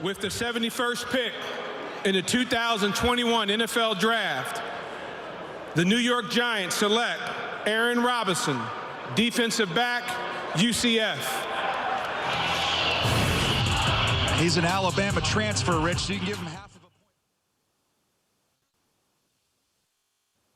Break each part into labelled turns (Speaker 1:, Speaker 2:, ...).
Speaker 1: With the 71st pick in the 2021 NFL Draft, the New York Giants select Aaron Robinson, defensive back, UCF.
Speaker 2: He's an Alabama transfer, Rich, so you can give him half of a point.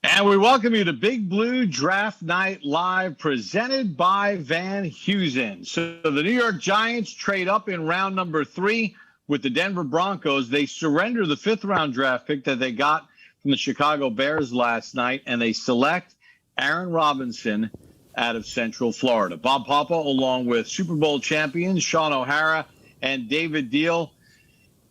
Speaker 3: And we welcome you to Big Blue Draft Night Live, presented by VanHeusen. So the New York Giants trade up in round number 3 with the Denver Broncos. They surrender the 5th-round draft pick that they got from the Chicago Bears last night, and they select Aaron Robinson out of Central Florida. Bob Papa, along with Super Bowl champions Sean O'Hara and David Deal.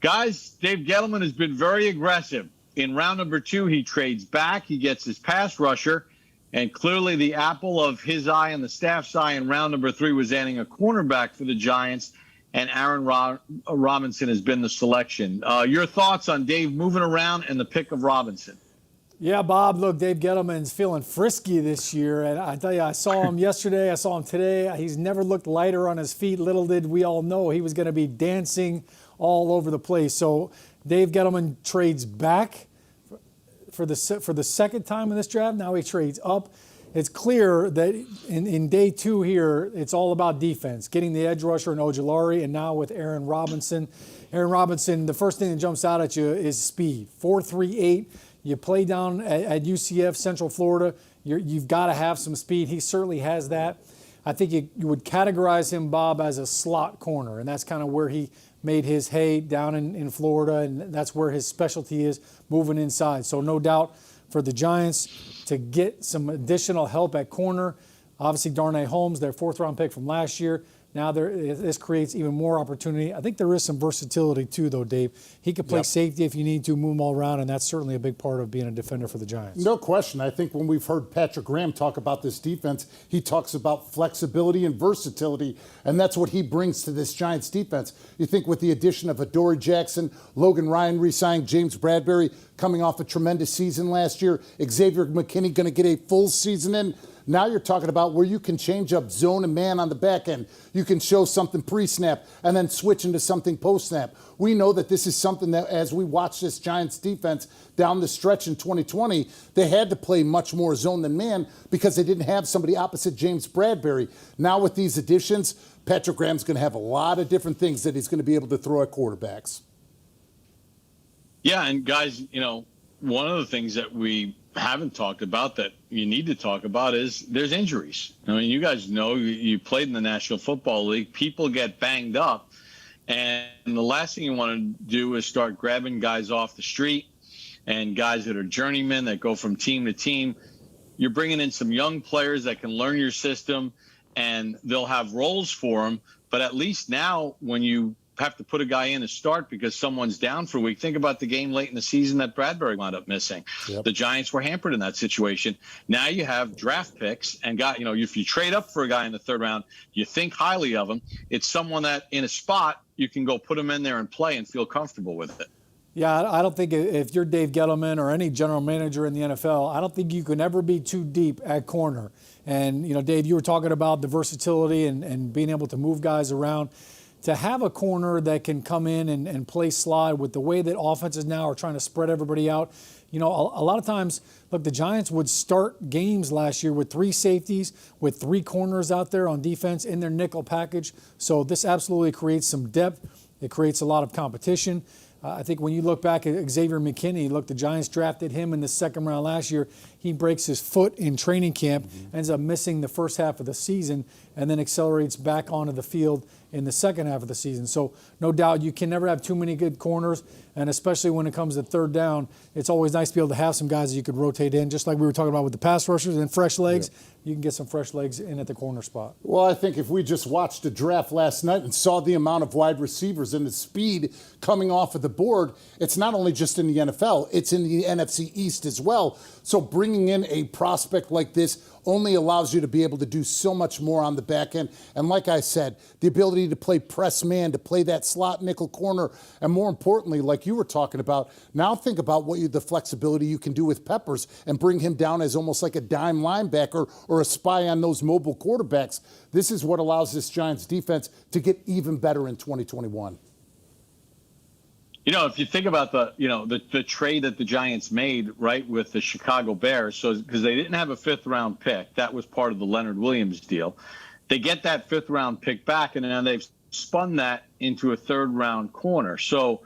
Speaker 3: Guys, Dave Gettleman has been very aggressive. In round number 2, he trades back. He gets his pass rusher, and clearly the apple of his eye and the staff's eye in round number 3 was adding a cornerback for the Giants, and Aaron Robinson has been the selection. Your thoughts on Dave moving around and the pick of Robinson?
Speaker 4: Yeah, Bob, look, Dave Gettleman's feeling frisky this year. And I tell you, I saw him yesterday. I saw him today. He's never looked lighter on his feet. Little did we all know he was going to be dancing all over the place. So Dave Gettleman trades back for the second time in this draft. Now he trades up. It's clear that in day 2 here, it's all about defense, getting the edge rusher in Ojulari, and now with Aaron Robinson. Aaron Robinson, the first thing that jumps out at you is speed. 4.38. You play down at UCF, Central Florida, you've got to have some speed. He certainly has that. I think you would categorize him, Bob, as a slot corner, and that's kind of where he made his hay down in Florida, and that's where his specialty is, moving inside. So no doubt for the Giants to get some additional help at corner. Obviously, Darnay Holmes, their 4th-round pick from last year. Now this creates even more opportunity. I think there is some versatility too, though, Dave. He could play safety if you need to, move him all around, and that's certainly a big part of being a defender for the Giants.
Speaker 5: No question. I think when we've heard Patrick Graham talk about this defense, he talks about flexibility and versatility, and that's what he brings to this Giants defense. You think with the addition of Adoree Jackson, Logan Ryan re-signed, James Bradbury coming off a tremendous season last year, Xavier McKinney going to get a full season in. Now you're talking about where you can change up zone and man on the back end. You can show something pre-snap and then switch into something post-snap. We know that this is something that, as we watch this Giants defense down the stretch in 2020, they had to play much more zone than man because they didn't have somebody opposite James Bradbury. Now with these additions, Patrick Graham's going to have a lot of different things that he's going to be able to throw at quarterbacks.
Speaker 3: Yeah, and guys, one of the things that we haven't talked about that you need to talk about is there's injuries. I mean, you guys know you played in the National Football League. People get banged up, and the last thing you want to do is start grabbing guys off the street and guys that are journeymen that go from team to team. You're bringing in some young players that can learn your system, and they'll have roles for them. But at least now when you have to put a guy in to start because someone's down for a week. Think about the game late in the season that Bradbury wound up missing. Yep. The Giants were hampered in that situation. Now you have draft picks and if you trade up for a guy in the 3rd round, you think highly of him. It's someone that in a spot you can go put him in there and play and feel comfortable with it.
Speaker 4: Yeah, I don't think if you're Dave Gettleman or any general manager in the NFL, I don't think you can ever be too deep at corner. And, Dave, you were talking about the versatility and being able to move guys around. To have a corner that can come in and play slide with the way that offenses now are trying to spread everybody out. A lot of times, look, the Giants would start games last year with 3 safeties, with 3 corners out there on defense in their nickel package. So this absolutely creates some depth. It creates a lot of competition. I think when you look back at Xavier McKinney, look, the Giants drafted him in the 2nd round last year. He breaks his foot in training camp, ends up missing the first half of the season, and then accelerates back onto the field in the second half of the season. So no doubt you can never have too many good corners, and especially when it comes to 3rd down, it's always nice to be able to have some guys that you could rotate in, just like we were talking about with the pass rushers and fresh legs. Yep. You can get some fresh legs in at the corner spot.
Speaker 5: Well, I think if we just watched the draft last night and saw the amount of wide receivers and the speed coming off of the board, it's not only just in the NFL, it's in the NFC East as well. So bringing in a prospect like this only allows you to be able to do so much more on the back end. And like I said, the ability to play press man, to play that slot nickel corner, and more importantly, like you were talking about, now think about the flexibility you can do with Peppers and bring him down as almost like a dime linebacker or a spy on those mobile quarterbacks. This is what allows this Giants defense to get even better in 2021.
Speaker 3: If you think about the trade that the Giants made, right, with the Chicago Bears, so because they didn't have a 5th-round pick, that was part of the Leonard Williams deal. They get that 5th-round pick back, and then they've spun that into a 3rd-round corner. So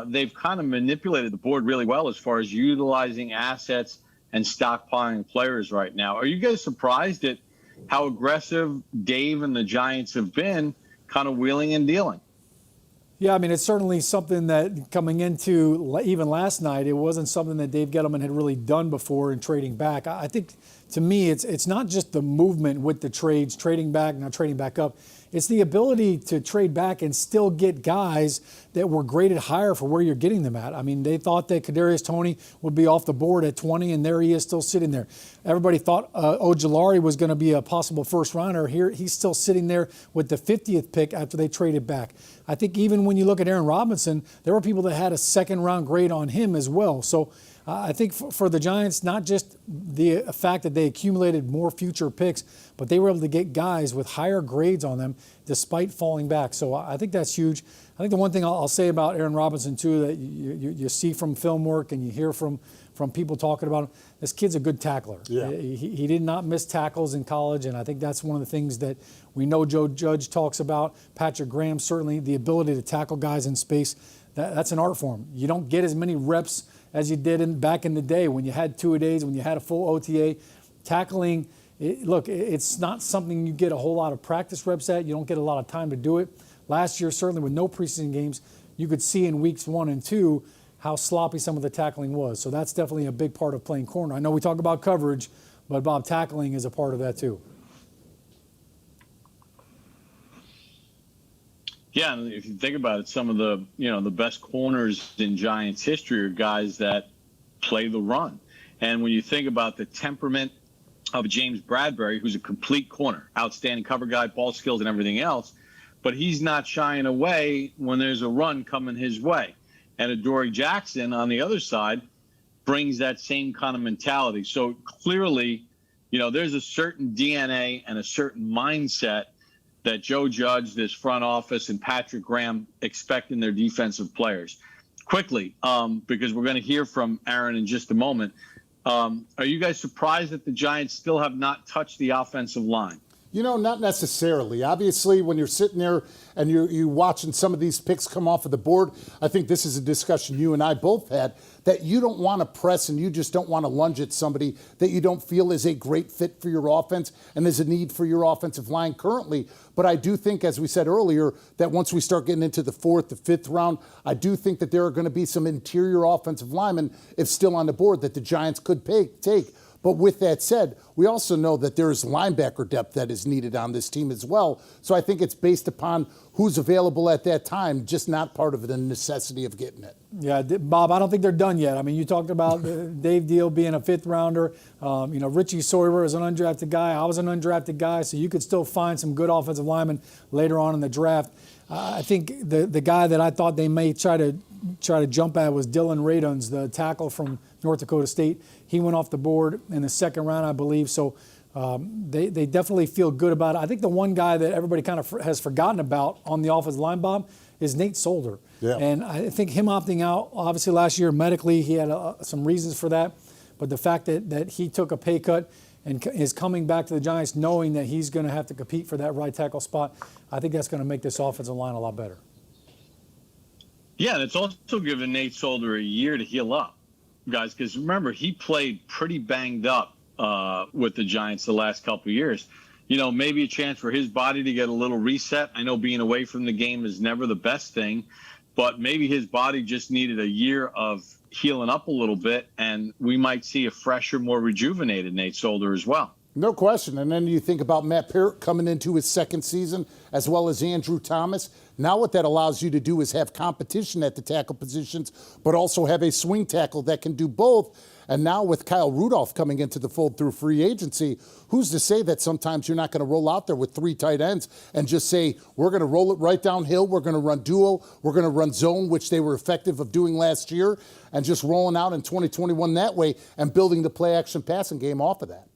Speaker 3: they've kind of manipulated the board really well as far as utilizing assets and stockpiling players right now. Are you guys surprised at how aggressive Dave and the Giants have been kind of wheeling and dealing?
Speaker 4: Yeah, I mean, it's certainly something that coming into even last night, it wasn't something that Dave Gettleman had really done before in trading back. I think, to me, it's not just the movement with the trades, trading back, not trading back up. It's the ability to trade back and still get guys that were graded higher for where you're getting them at. I mean, they thought that Kadarius Toney would be off the board at 20, and there he is still sitting there. Everybody thought Ojulari was going to be a possible first-rounder. Here, he's still sitting there with the 50th pick after they traded back. I think even when you look at Aaron Robinson, there were people that had a 2nd-round grade on him as well. So I think for the Giants, not just the fact that they accumulated more future picks, but they were able to get guys with higher grades on them despite falling back. So I think that's huge. I think the one thing I'll say about Aaron Robinson, too, that you see from film work and you hear from people talking about him, this kid's a good tackler.
Speaker 5: Yeah.
Speaker 4: He did not miss tackles in college, and I think that's one of the things that we know Joe Judge talks about. Patrick Graham, certainly the ability to tackle guys in space, that's an art form. You don't get as many reps as you did back in the day when you had 2-a-days, when you had a full OTA. Tackling, it's not something you get a whole lot of practice reps at. You don't get a lot of time to do it. Last year, certainly with no preseason games, you could see in weeks 1 and 2 how sloppy some of the tackling was. So that's definitely a big part of playing corner. I know we talk about coverage, but Bob, tackling is a part of that too.
Speaker 3: Yeah, and if you think about it, some of the best corners in Giants history are guys that play the run. And when you think about the temperament of James Bradbury, who's a complete corner, outstanding cover guy, ball skills and everything else, but he's not shying away when there's a run coming his way. And Adoree Jackson on the other side brings that same kind of mentality. So clearly, there's a certain DNA and a certain mindset that Joe Judge, this front office, and Patrick Graham expect in their defensive players. Quickly, because we're going to hear from Aaron in just a moment, are you guys surprised that the Giants still have not touched the offensive line?
Speaker 5: Not necessarily. Obviously, when you're sitting there and you're watching some of these picks come off of the board, I think this is a discussion you and I both had, that you don't want to press and you just don't want to lunge at somebody that you don't feel is a great fit for your offense and is a need for your offensive line currently. But I do think, as we said earlier, that once we start getting into the 4th, the 5th round, I do think that there are going to be some interior offensive linemen, if still on the board, that the Giants could take. But with that said, we also know that there is linebacker depth that is needed on this team as well. So I think it's based upon who's available at that time, just not part of the necessity of getting it.
Speaker 4: Yeah, Bob, I don't think they're done yet. I mean, you talked about Dave Deal being a 5th rounder. Richie Sawyer is an undrafted guy. I was an undrafted guy, so you could still find some good offensive linemen later on in the draft. I think the guy that I thought they may try to jump at was Dylan Raduns, the tackle from North Dakota State. He went off the board in the 2nd round, I believe. So they definitely feel good about it. I think the one guy that everybody kind of has forgotten about on the offensive line, Bob, is Nate Solder.
Speaker 5: Yeah.
Speaker 4: And I think him opting out, obviously last year medically, he had some reasons for that. But the fact that he took a pay cut and is coming back to the Giants knowing that he's going to have to compete for that right tackle spot, I think that's going to make this offensive line a lot better.
Speaker 3: Yeah, and it's also given Nate Solder a year to heal up, guys, because remember, he played pretty banged up with the Giants the last couple of years. Maybe a chance for his body to get a little reset. I know being away from the game is never the best thing, but maybe his body just needed a year of healing up a little bit, and we might see a fresher, more rejuvenated Nate Solder as well.
Speaker 5: No question. And then you think about Matt Parrott coming into his 2nd season, as well as Andrew Thomas. Now what that allows you to do is have competition at the tackle positions, but also have a swing tackle that can do both. And now with Kyle Rudolph coming into the fold through free agency, who's to say that sometimes you're not going to roll out there with 3 tight ends and just say, we're going to roll it right downhill, we're going to run duo, we're going to run zone, which they were effective of doing last year, and just rolling out in 2021 that way and building the play-action passing game off of that.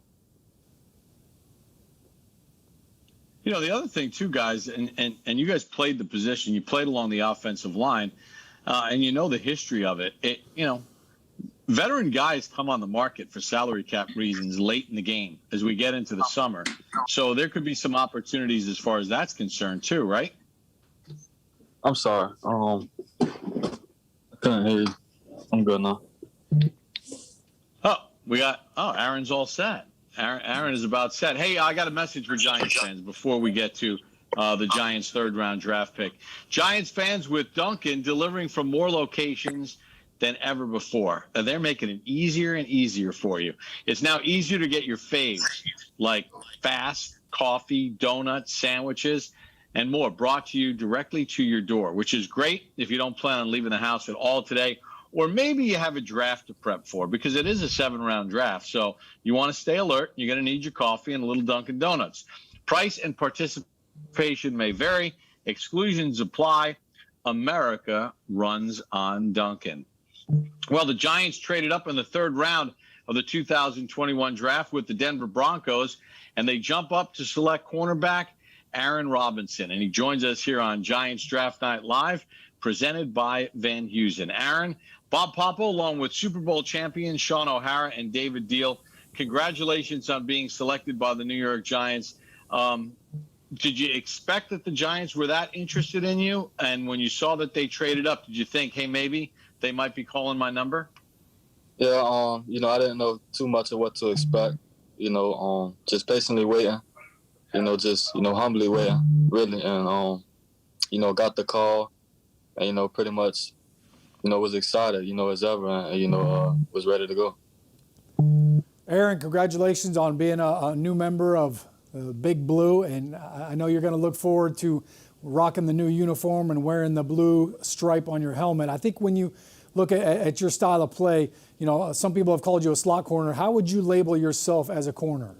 Speaker 3: The other thing, too, guys, and you guys played the position. You played along the offensive line. and you know the history of it. Veteran guys come on the market for salary cap reasons late in the game as we get into the summer. So there could be some opportunities as far as that's concerned too, right?
Speaker 6: I'm sorry. I couldn't hear you. I'm good now.
Speaker 3: Aaron's all set. Aaron is about set. Hey, I got a message for Giants fans before we get to the Giants' third-round draft pick. Giants fans, with Dunkin' delivering from more locations than ever before. They're making it easier and easier for you. It's now easier to get your faves, like fast coffee, donuts, sandwiches, and more, brought to you directly to your door, which is great if you don't plan on leaving the house at all today, or maybe you have a draft to prep for, because it is a 7-round draft. So you want to stay alert. You're going to need your coffee and a little Dunkin' Donuts. Price and participation may vary. Exclusions apply. America runs on Dunkin'. Well, the Giants traded up in the third round of the 2021 draft with the Denver Broncos, and they jump up to select cornerback Aaron Robinson. And he joins us here on Giants Draft Night Live, presented by VanHeusen. Aaron, Bob Papa, along with Super Bowl champions Sean O'Hara and David Deal, congratulations on being selected by the New York Giants. Did you expect that the Giants were that interested in you? And when you saw that they traded up, did you think, hey, maybe they might be calling my number?
Speaker 6: Yeah, I didn't know too much of what to expect. Just patiently waiting. Just humbly waiting, really, and got the call, and pretty much, was excited, as ever, and was ready to go.
Speaker 4: Aaron, congratulations on being a new member of Big Blue, and I know you're going to look forward to rocking the new uniform and wearing the blue stripe on your helmet. I think when you look at your style of play, some people have called you a slot corner. How would you label yourself as a corner?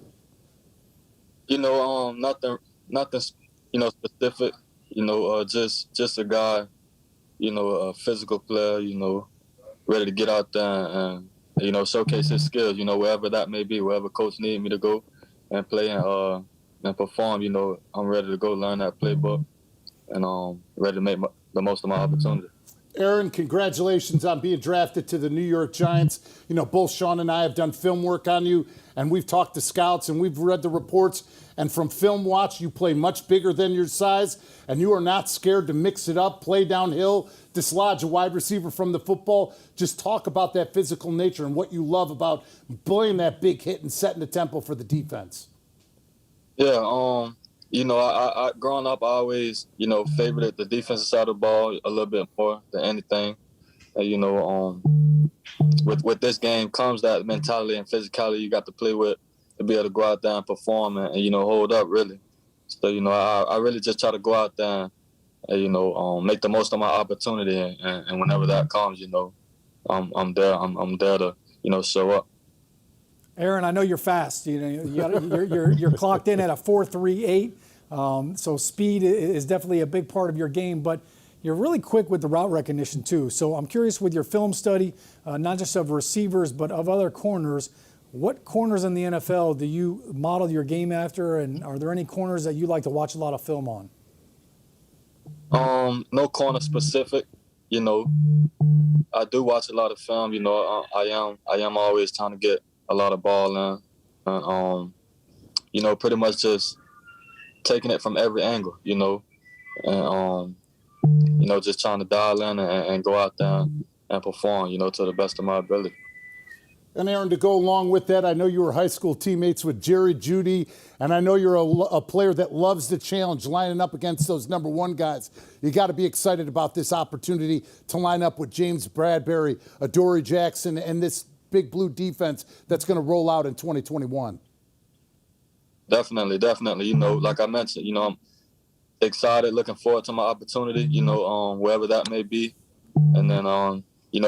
Speaker 6: Nothing, specific. Just a guy, a physical player, ready to get out there and showcase his skills. Wherever that may be, wherever coach needs me to go and play and perform. I'm ready to go learn that playbook and ready to make the most of my opportunity.
Speaker 5: Aaron, congratulations on being drafted to the New York Giants. Both Sean and I have done film work on you, and we've talked to scouts, and we've read the reports. And from film watch, you play much bigger than your size, and you are not scared to mix it up, play downhill, dislodge a wide receiver from the football. Just talk about that physical nature and what you love about playing that big hit and setting the tempo for the defense.
Speaker 6: Yeah, I growing up, I always, favored the defensive side of the ball a little bit more than anything. And, with this game comes that mentality and physicality you got to play with to be able to go out there and perform and hold up, really. So, I really just try to go out there and, make the most of my opportunity. And whenever that comes, I'm there. I'm there to, show up.
Speaker 4: Aaron, I know you're fast. You're clocked in at a 4.38. So speed is definitely a big part of your game, but you're really quick with the route recognition too. So I'm curious, with your film study, not just of receivers, but of other corners, what corners in the NFL do you model your game after? And are there any corners that you like to watch a lot of film on?
Speaker 6: No corner specific. I do watch a lot of film. I am always trying to get a lot of ball in. Pretty much just taking it from every angle, and just trying to dial in and go out there and perform, to the best of my ability.
Speaker 5: And Aaron, to go along with that, I know you were high school teammates with Jerry Jeudy, and I know you're a player that loves the challenge, lining up against those number one guys. You got to be excited about this opportunity to line up with James Bradbury, Adoree Jackson, and this Big Blue defense that's going to roll out in 2021.
Speaker 6: Definitely. Like I mentioned, I'm excited, looking forward to my opportunity, wherever that may be. And then,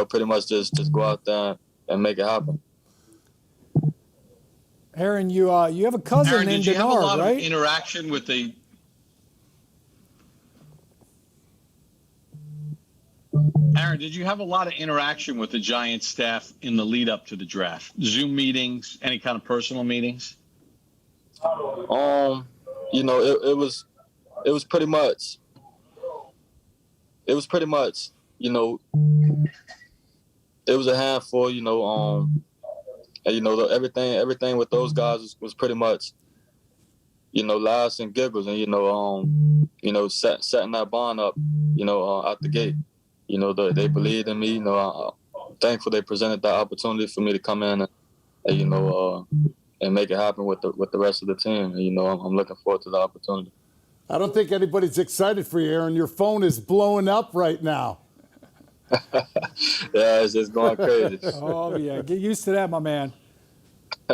Speaker 6: pretty much just go out there and make it happen.
Speaker 4: Aaron, you have a cousin
Speaker 3: Aaron,
Speaker 4: named
Speaker 3: did you have a
Speaker 4: Denard,
Speaker 3: lot
Speaker 4: right?
Speaker 3: of interaction with the Aaron, did you have a lot of interaction with the Giants staff in the lead up to the draft? Zoom meetings, any kind of personal meetings?
Speaker 6: It was pretty much you know, it was a handful, and, everything with those guys was pretty much, laughs and giggles, and setting that bond up, out the gate. They believed in me. I'm thankful they presented that opportunity for me to come in and make it happen with the rest of the team. And, I'm looking forward to the opportunity.
Speaker 5: I don't think anybody's excited for you, Aaron. Your phone is blowing up right now.
Speaker 6: Yeah, it's just going crazy.
Speaker 4: Oh, yeah. Get used to that, my man.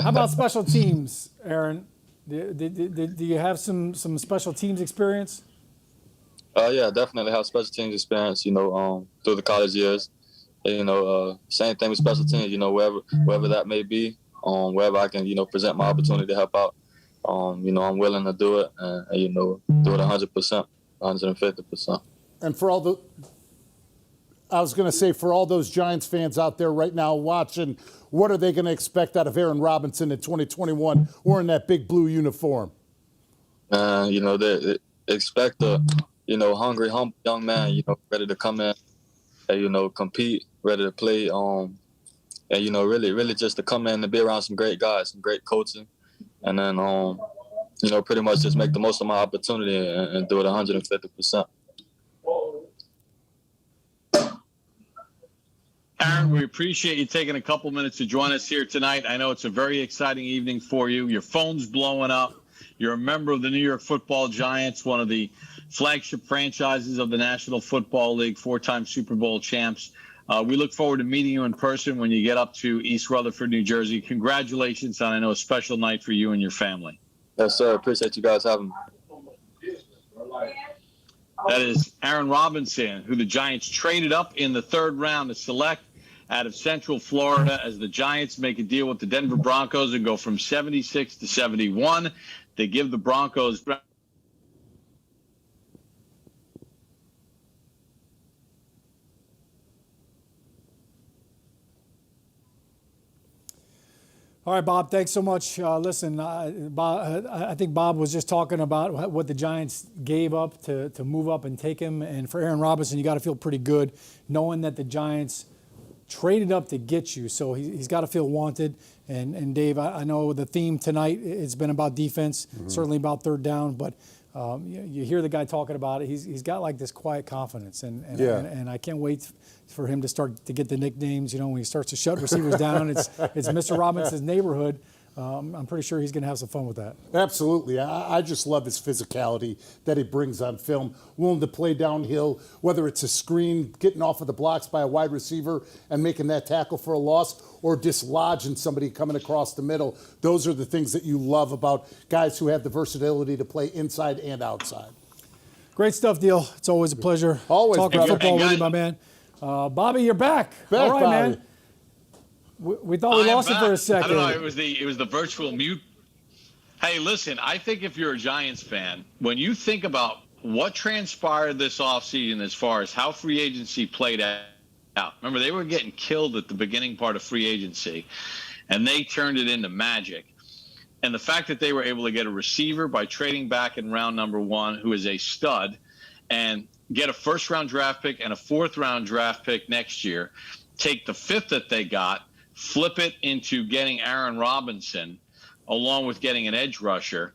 Speaker 4: How about special teams, Aaron? Do you have some special teams experience?
Speaker 6: Yeah, definitely have special teams experience, through the college years. And, same thing with special teams, wherever that may be, wherever I can, present my opportunity to help out. I'm willing to do it and do it 100%, 150%.
Speaker 5: And for all those Giants fans out there right now watching, what are they going to expect out of Aaron Robinson in 2021 wearing that big blue uniform?
Speaker 6: They expect a, hungry, humble young man, ready to come in and, compete, ready to play, and, really just to come in and be around some great guys, some great coaching, and then, pretty much just make the most of my opportunity and do it 150%.
Speaker 3: Aaron, we appreciate you taking a couple minutes to join us here tonight. I know it's a very exciting evening for you. Your phone's blowing up. You're a member of the New York Football Giants, one of the flagship franchises of the National Football League, 4-time Super Bowl champs. We look forward to meeting you in person when you get up to East Rutherford, New Jersey. Congratulations on, I know, a special night for you and your family.
Speaker 6: Yes, sir. Appreciate you guys having me.
Speaker 3: That is Aaron Robinson, who the Giants traded up in the third round to select out of Central Florida as the Giants make a deal with the Denver Broncos and go from 76 to 71. They give the Broncos
Speaker 4: All right, Bob, thanks so much. Listen, Bob, I think Bob was just talking about what the Giants gave up to move up and take him. And for Aaron Robinson, you got to feel pretty good knowing that the Giants traded up to get you. So he's got to feel wanted. And Dave, I know the theme tonight, it's been about defense, certainly about third down. But you hear the guy talking about it. He's got like this quiet confidence. And I can't wait for him to start to get the nicknames. When he starts to shut receivers down, it's Mr. Robinson's neighborhood. I'm pretty sure he's going to have some fun with that.
Speaker 5: Absolutely. I just love his physicality that he brings on film, willing to play downhill, whether it's a screen, getting off of the blocks by a wide receiver and making that tackle for a loss, or dislodging somebody coming across the middle. Those are the things that you love about guys who have the versatility to play inside and outside.
Speaker 4: Great stuff, Deal. It's always a pleasure talking football with you, my man. Bobby, you're back. All right,
Speaker 5: Bobby.
Speaker 4: man. We thought we lost it for a second.
Speaker 3: I don't know. It was the virtual mute. Hey, listen. I think if you're a Giants fan, when you think about what transpired this offseason as far as how free agency played out, remember they were getting killed at the beginning part of free agency, and they turned it into magic. And the fact that they were able to get a receiver by trading back in round number 1, who is a stud, and get a first-round draft pick and a fourth-round draft pick next year, take the 5th that they got, flip it into getting Aaron Robinson, along with getting an edge rusher.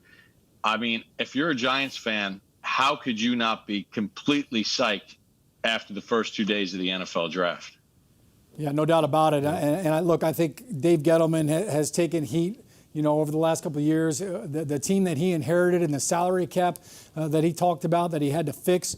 Speaker 3: I mean, if you're a Giants fan, how could you not be completely psyched after the first 2 days of the NFL draft?
Speaker 4: Yeah, no doubt about it. Look, I think Dave Gettleman has taken heat, over the last couple of years. The team that he inherited and the salary cap that he talked about that he had to fix.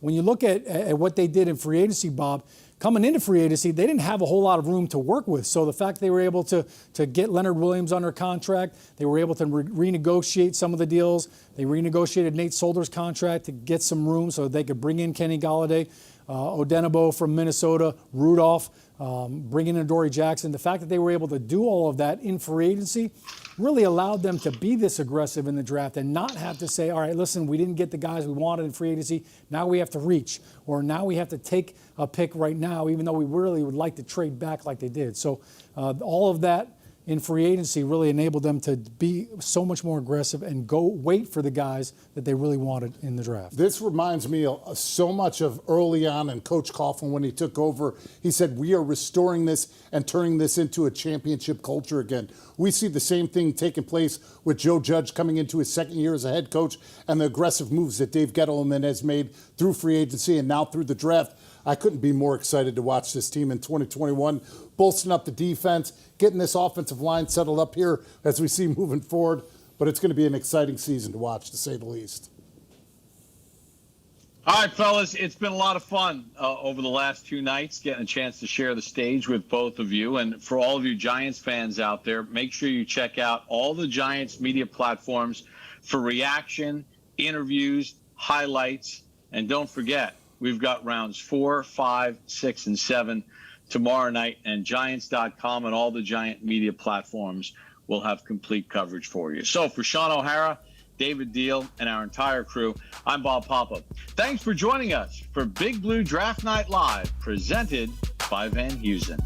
Speaker 4: When you look at what they did in free agency, Bob, coming into free agency, they didn't have a whole lot of room to work with. So the fact they were able to get Leonard Williams under contract, they were able to renegotiate some of the deals. They renegotiated Nate Solder's contract to get some room so they could bring in Kenny Golladay, Odenigbo from Minnesota, Rudolph, bringing in Adoree Jackson. The fact that they were able to do all of that in free agency really allowed them to be this aggressive in the draft and not have to say, all right, listen, we didn't get the guys we wanted in free agency. Now we have to reach, or now we have to take a pick right now, even though we really would like to trade back like they did. So all of that in free agency really enabled them to be so much more aggressive and go wait for the guys that they really wanted in the draft.
Speaker 5: This reminds me so much of early on in Coach Coughlin when he took over. He said, we are restoring this and turning this into a championship culture again. We see the same thing taking place with Joe Judge coming into his second year as a head coach and the aggressive moves that Dave Gettleman has made through free agency and now through the draft. I couldn't be more excited to watch this team in 2021, bolstering up the defense, getting this offensive line settled up here as we see moving forward. But it's going to be an exciting season to watch, to say the least.
Speaker 3: All right, fellas, it's been a lot of fun over the last 2 nights, getting a chance to share the stage with both of you. And for all of you Giants fans out there, make sure you check out all the Giants media platforms for reaction, interviews, highlights. And don't forget, we've got rounds 4, 5, 6, and 7 tomorrow night, and Giants.com and all the Giant media platforms will have complete coverage for you. So for Sean O'Hara, David Deal, and our entire crew, I'm Bob Papa. Thanks for joining us for Big Blue Draft Night Live, presented by VanHeusen.